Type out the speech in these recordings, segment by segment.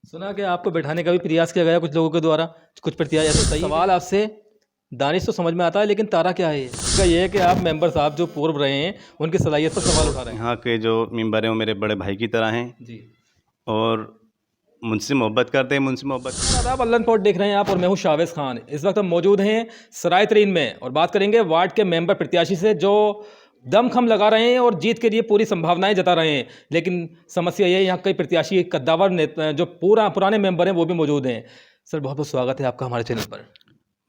सुना कि आपको बैठाने का भी प्रयास किया गया कुछ लोगों के द्वारा, कुछ प्रत्याशी ऐसा सही सवाल आपसे। दानिश तो समझ में आता है, लेकिन तारा क्या है ये? इसका ये है कि आप मेंबर साहब जो पूर्व रहे हैं उनकी सलाहियत पर सवाल उठा रहे हैं। यहाँ के जो मेंबर हैं वो मेरे बड़े भाई की तरह हैं जी। और मुझसे मोहब्बत करते हैं, मुझसे मोहब्बत। आप अल्लन फोर्ट देख रहे हैं आप, और मैं हूँ शावेज खान। इस वक्त हम मौजूद हैं सराय तरीन में और बात करेंगे वार्ड के मेंबर प्रत्याशी से जो दमखम लगा रहे हैं और जीत के लिए पूरी संभावनाएं जता रहे हैं। लेकिन समस्या ये है, यहाँ कई प्रत्याशी कद्दावर नेता जो पुराने मेंबर हैं वो भी मौजूद हैं। सर, बहुत बहुत स्वागत है आपका हमारे चैनल पर।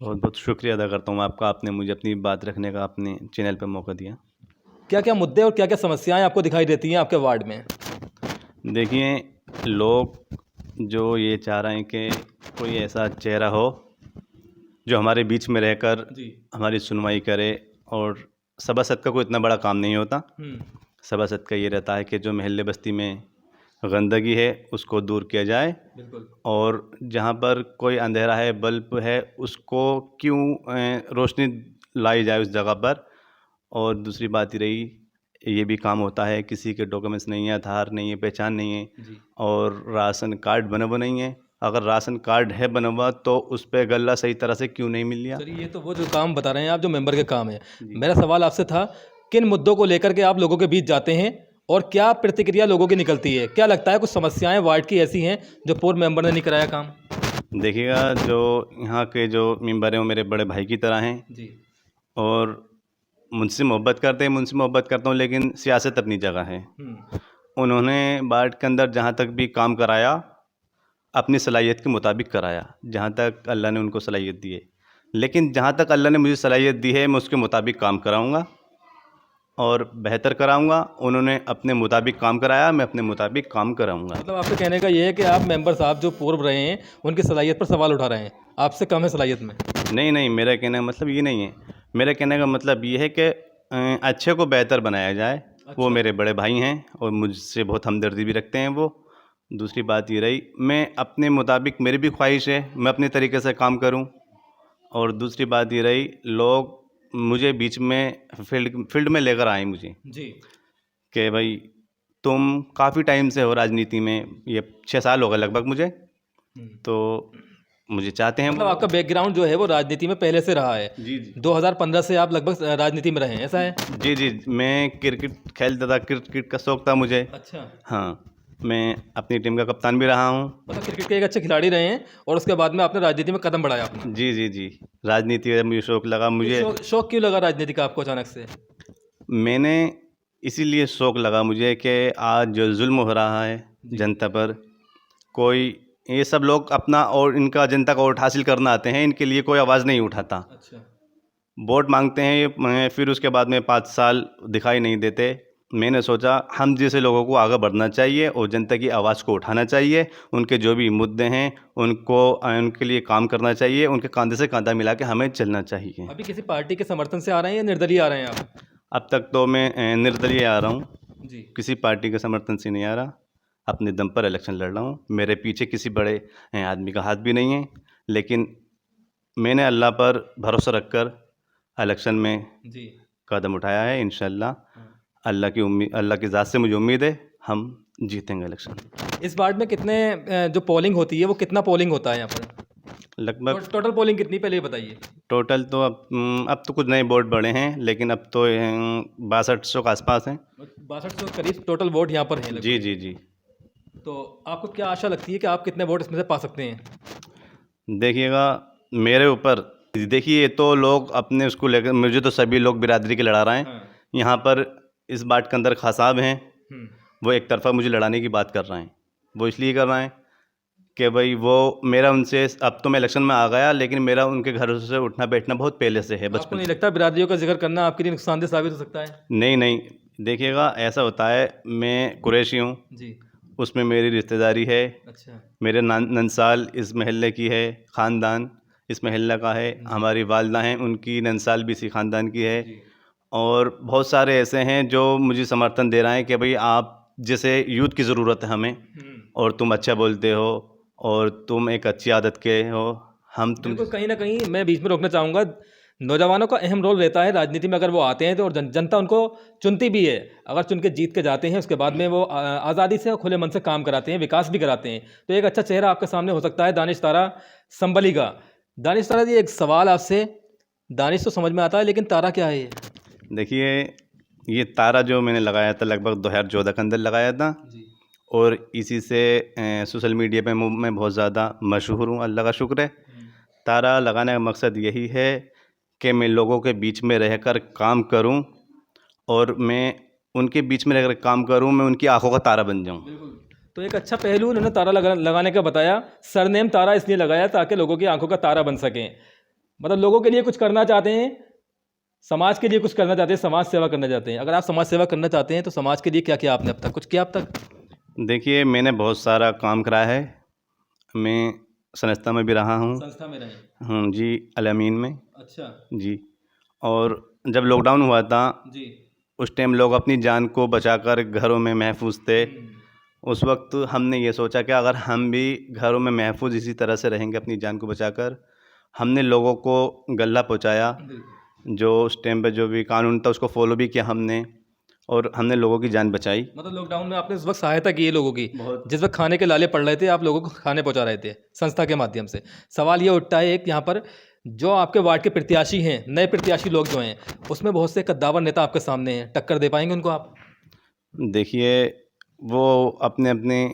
बहुत बहुत शुक्रिया अदा करता हूँ आपका, आपने मुझे अपनी बात रखने का अपने चैनल पर मौका दिया। क्या क्या मुद्दे और क्या क्या समस्याएं आपको दिखाई देती हैं आपके वार्ड में? देखिए, लोग जो ये चाह रहे हैं कि कोई ऐसा चेहरा हो जो हमारे बीच में रहकर जी। हमारी सुनवाई करे। और सभासद का कोई इतना बड़ा काम नहीं होता। सभासद का ये रहता है कि जो मोहल्ले बस्ती में गंदगी है उसको दूर किया जाए, बिल्कुल। और जहाँ पर कोई अंधेरा है, बल्ब है, उसको क्यों रोशनी लाई जाए उस जगह पर। और दूसरी बात ही रही, ये भी काम होता है किसी के डॉक्यूमेंट्स नहीं है, आधार नहीं है, पहचान नहीं है, जी। और राशन कार्ड बना हुआ नहीं है। अगर राशन कार्ड है बना हुआ तो उस पर गल्ला सही तरह से क्यों नहीं मिल रहा। चलिए, ये तो वो जो काम बता रहे हैं आप, जो मेंबर के काम है। जी। मेरा सवाल आपसे था, किन मुद्दों को लेकर के आप लोगों के बीच जाते हैं और क्या प्रतिक्रिया लोगों की निकलती है? क्या लगता है कुछ समस्याएं वार्ड की ऐसी हैं जो पूर्व मेंबर ने नहीं कराया काम? देखिएगा, जो यहाँ के जो मेंबर हैं वो मेरे बड़े भाई की तरह हैं जी। और मुझसे मोहब्बत करते हैं, मुझसे मोहब्बत करता हूँ, लेकिन सियासत अपनी जगह है। उन्होंने वार्ड के अंदर जहाँ तक भी काम कराया अपनी सलाहियत के मुताबिक कराया, जहाँ तक अल्लाह ने उनको सलाहियत दी है। लेकिन जहाँ तक अल्लाह ने मुझे सलाहियत दी है मैं उसके मुताबिक काम कराऊँगा और बेहतर कराऊँगा। उन्होंने अपने मुताबिक काम कराया, मैं अपने मुताबिक काम कराऊँगा। मतलब आपके कहने का ये है कि आप मेंबर साहब जो पूर्व रहे हैं उनकी सलाहियत पर सवाल उठा रहे हैं, आपसे कम है सलाहियत में? नहीं नहीं, मेरा कहने का मतलब ये नहीं है। मेरे कहने का मतलब ये है कि अच्छे को बेहतर बनाया जाए। वो मेरे बड़े भाई हैं और मुझसे बहुत हमदर्दी भी रखते हैं वो। दूसरी बात ये रही, मैं अपने मुताबिक, मेरी भी ख्वाहिश है मैं अपने तरीके से काम करूं। और दूसरी बात ये रही, लोग मुझे बीच में फील्ड में लेकर आए मुझे जी। कि भाई तुम काफ़ी टाइम से हो राजनीति में, ये 6 साल हो गए लगभग मुझे, तो मुझे चाहते हैं मतलब वो। आपका बैकग्राउंड जो है वो राजनीति में पहले से रहा है। जी जी 2015 से आप लगभग राजनीति में रहे हैं, ऐसा है? जी जी, मैं क्रिकेट खेलता था, क्रिकेट का शौक़ था मुझे। अच्छा। हाँ, मैं अपनी टीम का कप्तान भी रहा हूँ। मतलब क्रिकेट के एक अच्छे खिलाड़ी रहे हैं और उसके बाद में आपने राजनीति में कदम बढ़ाया अपना। जी जी जी, राजनीति का मुझे शौक़ लगा। मुझे शौक क्यों लगा राजनीति का आपको अचानक से? मैंने इसीलिए शौक़ लगा मुझे कि आज जो जुल्म हो रहा है जी। जनता पर, कोई ये सब लोग अपना और इनका जनता का वोट हासिल करना आते हैं, इनके लिए कोई आवाज़ नहीं उठाता। अच्छा। वोट मांगते हैं ये, फिर उसके बाद में 5 साल दिखाई नहीं देते। मैंने सोचा हम जैसे लोगों को आगे बढ़ना चाहिए और जनता की आवाज़ को उठाना चाहिए। उनके जो भी मुद्दे हैं उनको उनके लिए काम करना चाहिए, उनके कंधे से कंधा मिला के हमें चलना चाहिए। अभी किसी पार्टी के समर्थन से आ रहे हैं या निर्दलीय आ रहे हैं आप? अब तक तो मैं निर्दलीय आ रहा हूँ, जी। किसी पार्टी के समर्थन से नहीं आ रहा। अपने दम पर इलेक्शन लड़ रहा हूँ। मेरे पीछे किसी बड़े आदमी का हाथ भी नहीं है, लेकिन मैंने अल्लाह पर भरोसा रखकर इलेक्शन में जी। कदम उठाया है। इंशाल्लाह अल्लाह की ज़ात से मुझे उम्मीद है हम जीतेंगे इलेक्शन। इस वार्ड में कितने जो पोलिंग होती है वो कितना पोलिंग होता है यहाँ पर? लगभग टोटल पोलिंग कितनी, पहले ये बताइए। टोटल तो अब तो कुछ नए बोर्ड बढ़े हैं, लेकिन अब तो 6200 के आसपास हैं। 6200 करीब टोटल वोट यहाँ पर हैं। जी जी जी। तो आपको क्या आशा लगती है कि आप कितने वोट इसमें से पा सकते हैं? देखिएगा, मेरे ऊपर देखिए, ये तो लोग अपने उसको लेकर, मुझे तो सभी लोग बिरादरी के लड़ा रहे हैं। हाँ। यहाँ पर इस बात के अंदर खास साहब हैं, हम्म। वो एक तरफा मुझे लड़ाने की बात कर रहे हैं। वो इसलिए कर रहे हैं कि भाई वो मेरा उनसे, अब तो मैं इलेक्शन में आ गया, लेकिन मेरा उनके घर से उठना बैठना बहुत पहले से है, आपको बचपन नहीं से। लगता बिरादरियों का जिक्र करना आपके लिए नुकसानदेह साबित हो सकता है? नहीं नहीं, देखिएगा ऐसा होता है, मैं कुरैशी हूँ, जी। उसमें मेरी रिश्तेदारी है। अच्छा। मेरे नंसाल इस महल्ले की है, ख़ानदान इस महल्ला का है। हमारी वालदा हैं, उनकी नंसाल भी इसी ख़ानदान की है। जी। और बहुत सारे ऐसे हैं जो मुझे समर्थन दे रहे हैं कि भाई आप जैसे यूथ की ज़रूरत है हमें, और तुम अच्छा बोलते हो और तुम एक अच्छी आदत के हो, हम तुम। बिल्कुल, कहीं ना कहीं मैं बीच में रोकना चाहूँगा। नौजवानों का अहम रोल रहता है राजनीति में, अगर वो आते हैं तो, और जनता उनको चुनती भी है। अगर चुन के जीत के जाते हैं उसके बाद में वो आज़ादी से और खुले मन से काम कराते हैं, विकास भी कराते हैं। तो एक अच्छा चेहरा आपके सामने हो सकता है दानिश तारा संबली का। दानिश तारा जी, एक सवाल आपसे, दानिश तो समझ में आता है लेकिन तारा क्या है ये? देखिए, ये तारा जो मैंने लगाया था लगभग 2014 के अंदर लगाया था, और इसी से सोशल मीडिया पे मैं बहुत ज़्यादा मशहूर हूँ, अल्लाह का शुक्र है। तारा लगाने का मकसद यही है कि मैं लोगों के बीच में रहकर काम करूं, और मैं उनके बीच में रहकर काम करूं, मैं उनकी आंखों का तारा बन जाऊं। तो एक अच्छा पहलू उन्होंने तारा लगाने का बताया। सरनेम तारा इसलिए लगाया ताकि लोगों की आंखों का तारा बन सकें। मतलब लोगों के लिए कुछ करना चाहते हैं, समाज के लिए कुछ करना चाहते हैं, समाज सेवा करना चाहते हैं। अगर आप समाज सेवा करना चाहते हैं तो समाज के लिए क्या किया आपने अब तक, कुछ किया अब तक? देखिए, मैंने बहुत सारा काम कराया है। मैं संस्था में भी रहा हूँ। संस्था में रहे? हाँ जी, अल-अमीन में। अच्छा जी। और जब लॉकडाउन हुआ था जी। उस टाइम लोग अपनी जान को बचाकर घरों में महफूज थे। उस वक्त हमने ये सोचा कि अगर हम भी घरों में महफूज इसी तरह से रहेंगे अपनी जान को बचाकर, हमने लोगों को गल्ला पहुंचाया। जो उस टाइम पे जो भी कानून था उसको फॉलो भी किया हमने, और हमने लोगों की जान बचाई। मतलब लॉकडाउन में आपने उस वक्त सहायता की है लोगों की, बहुत। जिस वक्त खाने के लाले पड़ रहे थे आप लोगों को खाने पहुंचा रहे थे संस्था के माध्यम से। सवाल ये उठता है एक यहाँ पर, जो आपके वार्ड के प्रत्याशी हैं, नए प्रत्याशी लोग जो हैं, उसमें बहुत से कद्दावर नेता आपके सामने हैं, टक्कर दे पाएंगे उनको आप? देखिए, वो अपने अपने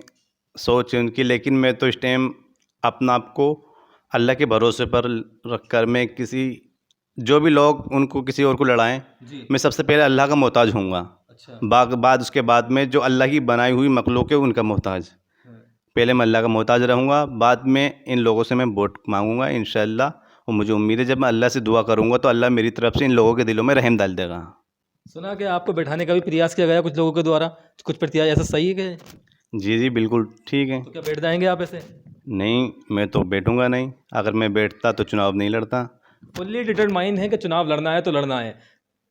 सोच है उनकी, लेकिन मैं तो इस टाइम अपना आप को अल्लाह के भरोसे पर रखकर, मैं किसी जो भी लोग उनको किसी और को लड़ाएं, मैं सबसे पहले अल्लाह का मोहताज होऊंगा। अच्छा। बाद उसके बाद में जो अल्लाह की बनाई हुई मखलूक है उनका मोहताज। पहले मैं अल्लाह का मोहताज रहूँगा, बाद में इन लोगों से मैं वोट मांगूंगा इंशाअल्लाह। और मुझे उम्मीद है जब मैं अल्लाह से दुआ करूँगा तो अल्लाह मेरी तरफ से इन लोगों के दिलों में रहम डाल देगा। सुना कि आपको बैठाने का भी प्रयास किया गया कुछ लोगों के द्वारा, कुछ प्रत्याशी, ऐसा सही है कि? जी जी, बिल्कुल ठीक है। तो क्या बैठ जाएंगे आप ऐसे? नहीं, मैं तो बैठूंगा नहीं। अगर मैं बैठता तो चुनाव नहीं लड़ता। फुल्ली डिटरमाइन है कि चुनाव लड़ना है तो लड़ना है।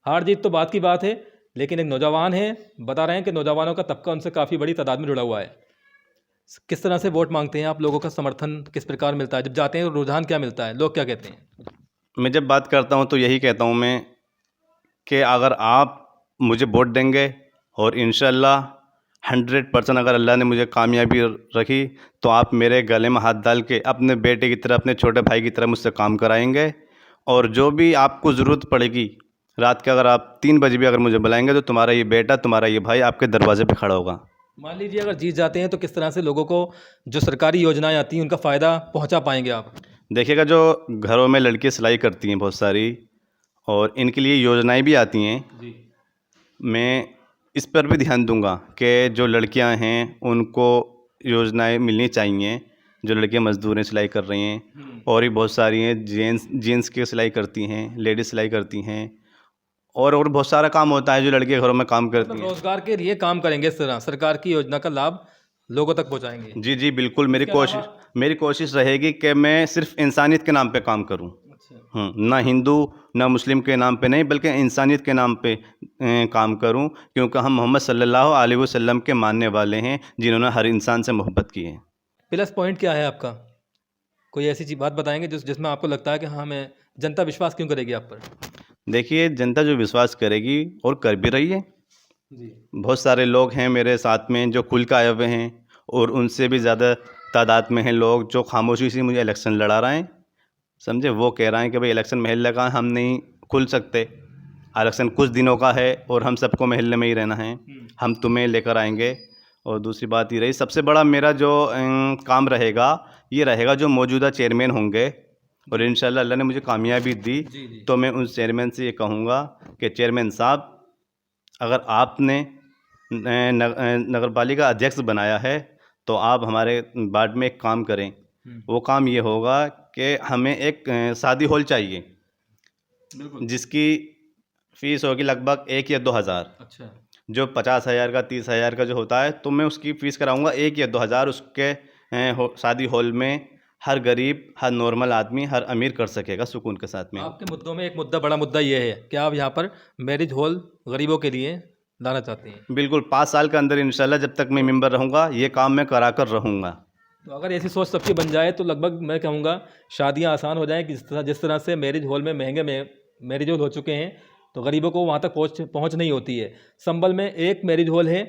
हार जीत तो बात की बात है, लेकिन एक नौजवान है, बता रहे हैं कि नौजवानों का तबका उनसे काफ़ी बड़ी तादाद में जुड़ा हुआ है। किस तरह से वोट मांगते हैं आप, लोगों का समर्थन किस प्रकार मिलता है, जब जाते हैं रुझान क्या मिलता है, लोग क्या कहते हैं? मैं जब बात करता हूँ तो यही कहता हूँ मैं कि अगर आप मुझे वोट देंगे और इंशाअल्लाह 100% अगर अल्लाह ने मुझे कामयाबी रखी तो आप मेरे गले में हाथ डाल के अपने बेटे की तरह, अपने छोटे भाई की तरह मुझसे काम कराएंगे। और जो भी आपको ज़रूरत पड़ेगी, रात के अगर आप 3 बजे भी अगर मुझे बुलाएंगे तो तुम्हारा ये बेटा, तुम्हारा ये भाई आपके दरवाजे पे खड़ा होगा। मान लीजिए अगर जीत जाते हैं तो किस तरह से लोगों को जो सरकारी योजनाएं आती हैं उनका फ़ायदा पहुंचा पाएंगे आप? देखिएगा, जो घरों में लड़कियाँ सिलाई करती हैं बहुत सारी, और इनके लिए योजनाएं भी आती हैं। जी। मैं इस पर भी ध्यान दूंगा कि जो लड़कियां हैं उनको योजनाएं मिलनी चाहिए। जो लड़कियां मजदूरें सिलाई कर रही हैं, और भी बहुत सारी हैं, जेंट्स की सिलाई करती हैं, लेडीज सिलाई करती हैं, और बहुत सारा काम होता है जो लड़कियां घरों में काम करती मतलब हैं। रोजगार के लिए काम करेंगे, इस तरह सरकार की योजना का लाभ लोगों तक पहुंचाएंगे। जी जी, बिल्कुल। मेरी कोशिश रहेगी कि मैं सिर्फ इंसानियत के नाम पे काम करूं। अच्छा। ना हिंदू ना मुस्लिम के नाम पे नहीं, बल्कि इंसानियत के नाम पे काम करूं, क्योंकि हम मोहम्मद सल्लल्लाहु अलैहि वसल्लम के मानने वाले हैं जिन्होंने हर इंसान से मोहब्बत की है। प्लस पॉइंट क्या है आपका, कोई ऐसी चीज बात बताएंगे जिसमें आपको लगता है कि हाँ, मैं जनता विश्वास क्यों करेगी आप पर? देखिए, जनता जो विश्वास करेगी और कर भी रही है। जी। बहुत सारे लोग हैं मेरे साथ में जो खुल के आए हुए हैं, और उनसे भी ज़्यादा तादाद में हैं लोग जो खामोशी से मुझे इलेक्शन लड़ा रहे हैं। समझे, वो कह रहे हैं कि भाई इलेक्शन महल्ले का, हम नहीं खुल सकते, इलेक्शन कुछ दिनों का है और हम सबको महल्ले में ही रहना है, हम तुम्हें लेकर आएंगे। और दूसरी बात ये रही, सबसे बड़ा मेरा जो काम रहेगा ये रहेगा, जो मौजूदा चेयरमैन होंगे, और इंशाल्लाह अल्लाह ने मुझे कामयाबी दी तो मैं उन चेयरमैन से ये कहूँगा कि चेयरमैन साहब, अगर आपने नगर पालिका अध्यक्ष बनाया है तो आप हमारे वार्ड में एक काम करें। वो काम ये होगा कि हमें एक शादी हॉल चाहिए, जिसकी फ़ीस होगी लगभग 1 या 2 हज़ार। अच्छा। जो 50,000 का 30,000 का जो होता है, तो मैं उसकी फ़ीस कराऊंगा 1 या 2 हज़ार। उसके शादी हॉल में हर गरीब, हर नॉर्मल आदमी, हर अमीर कर सकेगा सुकून के साथ में। आपके मुद्दों में एक मुद्दा, बड़ा मुद्दा ये है कि आप यहाँ पर मैरिज हॉल गरीबों के लिए लाना चाहते हैं। बिल्कुल, 5 साल के अंदर इंशाल्लाह जब तक मैं मेंबर रहूँगा ये काम मैं करा कर रहूँगा। तो अगर ऐसी सोच सबकी बन जाए तो लगभग मैं कहूँगा शादियाँ आसान हो जाएँ कि जिस तरह से मैरिज हॉल में महंगे में मैरिज हॉल हो चुके हैं, तो गरीबों को वहाँ तक पहुँच नहीं होती है। संभल में एक मैरिज हॉल है,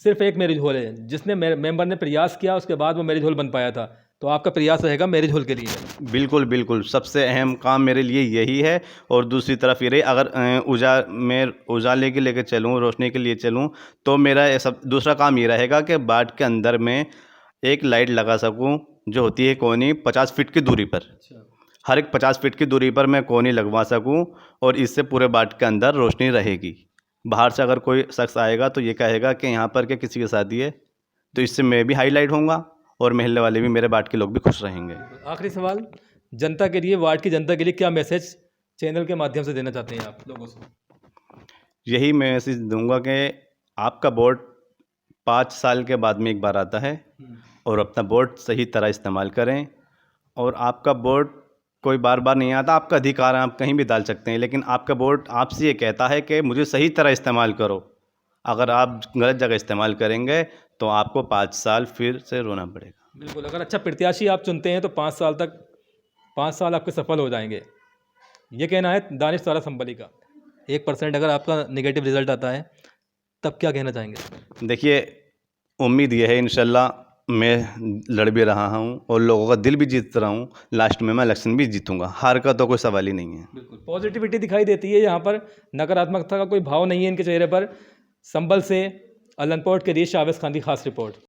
सिर्फ एक मैरिज हॉल है, जिसने मेंबर ने प्रयास किया, उसके बाद वो मैरिज हॉल बन पाया था। तो आपका प्रयास रहेगा मैरिज हॉल के लिए। बिल्कुल बिल्कुल, सबसे अहम काम मेरे लिए यही है। और दूसरी तरफ ये रही, अगर मैं उजाले के लेके चलूँ, रोशनी के लिए चलूँ, तो मेरा ये सब दूसरा काम ये रहेगा कि वार्ड के अंदर में एक लाइट लगा सकूँ, जो होती है कोनी 50 फीट की दूरी पर। अच्छा, हर एक 50 फीट की दूरी पर मैं कोनी लगवा सकूँ, और इससे पूरे वार्ड के अंदर रोशनी रहेगी। बाहर से अगर कोई शख्स आएगा तो ये कहेगा कि यहाँ पर क्या किसी की शादी है, तो इससे मैं भी हाईलाइट होऊंगा और महल्ले वाले भी, मेरे वार्ड के लोग भी खुश रहेंगे। आखिरी सवाल, जनता के लिए, वार्ड की जनता के लिए क्या मैसेज चैनल के माध्यम से देना चाहते हैं आप लोगों से? यही मैं मैसेज दूंगा कि आपका वोट 5 साल के बाद में एक बार आता है, और अपना वोट सही तरह इस्तेमाल करें। और आपका वोट कोई बार बार नहीं आता, आपका अधिकार है, आप कहीं भी डाल सकते हैं, लेकिन आपका वोट आपसे ये कहता है कि मुझे सही तरह इस्तेमाल करो। अगर आप गलत जगह इस्तेमाल करेंगे तो आपको 5 साल फिर से रोना पड़ेगा। बिल्कुल, अगर अच्छा प्रत्याशी आप चुनते हैं तो 5 साल आपके सफल हो जाएंगे। ये कहना है दानिश तारा संबली का। 1% अगर आपका नेगेटिव रिजल्ट आता है तब क्या कहना चाहेंगे? देखिए, उम्मीद ये है इंशाल्लाह मैं लड़ भी रहा हूँ और लोगों का दिल भी जीत रहा हूँ, लास्ट में मैं इलेक्शन भी जीतूंगा, हार का तो कोई सवाल ही नहीं है। बिल्कुल, पॉजिटिविटी दिखाई देती है यहाँ पर, नकारात्मकता का कोई भाव नहीं है इनके चेहरे पर। संभल से अलन पोर्ट के लिए शावेज खान की खास रिपोर्ट।